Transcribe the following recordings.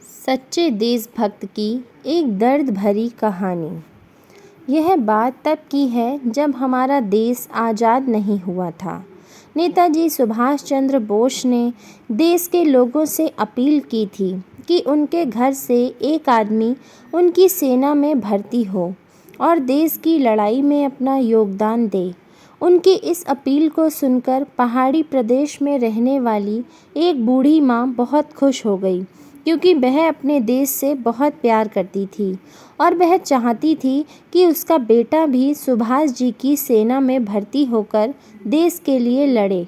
सच्चे देशभक्त की एक दर्द भरी कहानी। यह बात तब की है जब हमारा देश आज़ाद नहीं हुआ था। नेताजी सुभाष चंद्र बोस ने देश के लोगों से अपील की थी कि उनके घर से एक आदमी उनकी सेना में भर्ती हो और देश की लड़ाई में अपना योगदान दे। उनकी इस अपील को सुनकर पहाड़ी प्रदेश में रहने वाली एक बूढ़ी माँ बहुत खुश हो गई, क्योंकि वह अपने देश से बहुत प्यार करती थी और वह चाहती थी कि उसका बेटा भी सुभाष जी की सेना में भर्ती होकर देश के लिए लड़े।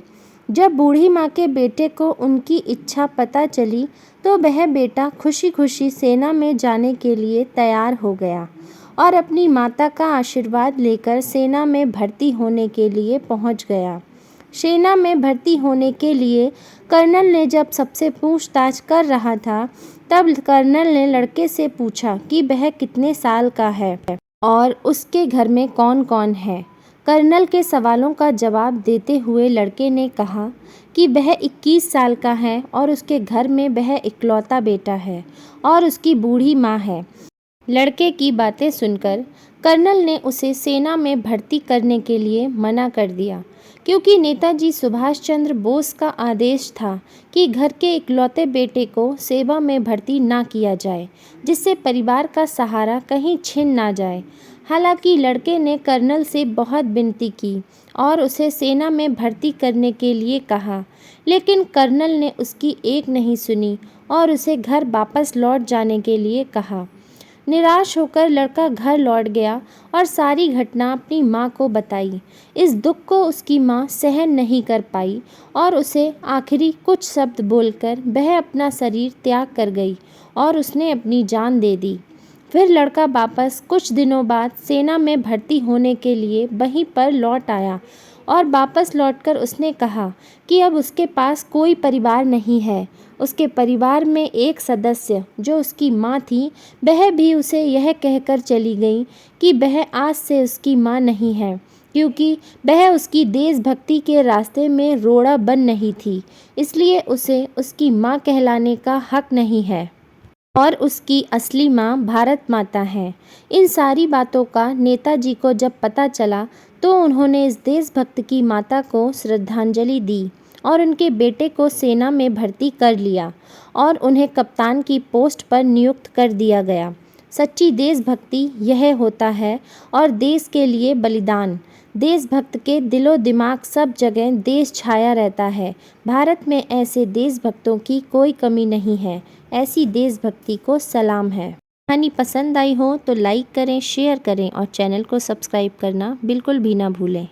जब बूढ़ी माँ के बेटे को उनकी इच्छा पता चली तो वह बेटा खुशी खुशी सेना में जाने के लिए तैयार हो गया और अपनी माता का आशीर्वाद लेकर सेना में भर्ती होने के लिए पहुंच गया। सेना में भर्ती होने के लिए कर्नल ने जब सबसे पूछताछ कर रहा था, तब कर्नल ने लड़के से पूछा कि वह कितने साल का है और उसके घर में कौन कौन है। कर्नल के सवालों का जवाब देते हुए लड़के ने कहा कि वह 21 साल का है और उसके घर में वह इकलौता बेटा है और उसकी बूढ़ी माँ है। लड़के की बातें सुनकर कर्नल ने उसे सेना में भर्ती करने के लिए मना कर दिया, क्योंकि नेताजी सुभाष चंद्र बोस का आदेश था कि घर के इकलौते बेटे को सेवा में भर्ती ना किया जाए, जिससे परिवार का सहारा कहीं छिन ना जाए। हालांकि लड़के ने कर्नल से बहुत विनती की और उसे सेना में भर्ती करने के लिए कहा, लेकिन कर्नल ने उसकी एक नहीं सुनी और उसे घर वापस लौट जाने के लिए कहा। निराश होकर लड़का घर लौट गया और सारी घटना अपनी माँ को बताई। इस दुख को उसकी माँ सहन नहीं कर पाई और उसे आखिरी कुछ शब्द बोलकर वह अपना शरीर त्याग कर गई और उसने अपनी जान दे दी। फिर लड़का वापस कुछ दिनों बाद सेना में भर्ती होने के लिए वहीं पर लौट आया और वापस लौटकर उसने कहा कि अब उसके पास कोई परिवार नहीं है। उसके परिवार में एक सदस्य जो उसकी माँ थी, वह भी उसे यह कहकर चली गई कि वह आज से उसकी माँ नहीं है, क्योंकि वह उसकी देशभक्ति के रास्ते में रोड़ा बन नहीं थी, इसलिए उसे उसकी माँ कहलाने का हक नहीं है और उसकी असली माँ भारत माता है। इन सारी बातों का नेताजी को जब पता चला तो उन्होंने इस देशभक्त की माता को श्रद्धांजलि दी और उनके बेटे को सेना में भर्ती कर लिया और उन्हें कप्तान की पोस्ट पर नियुक्त कर दिया गया। सच्ची देशभक्ति यह होता है और देश के लिए बलिदान। देशभक्त के दिलो दिमाग सब जगह देश छाया रहता है। भारत में ऐसे देशभक्तों की कोई कमी नहीं है। ऐसी देशभक्ति को सलाम है। कहानी पसंद आई हो तो लाइक करें, शेयर करें और चैनल को सब्सक्राइब करना बिल्कुल भी ना भूलें।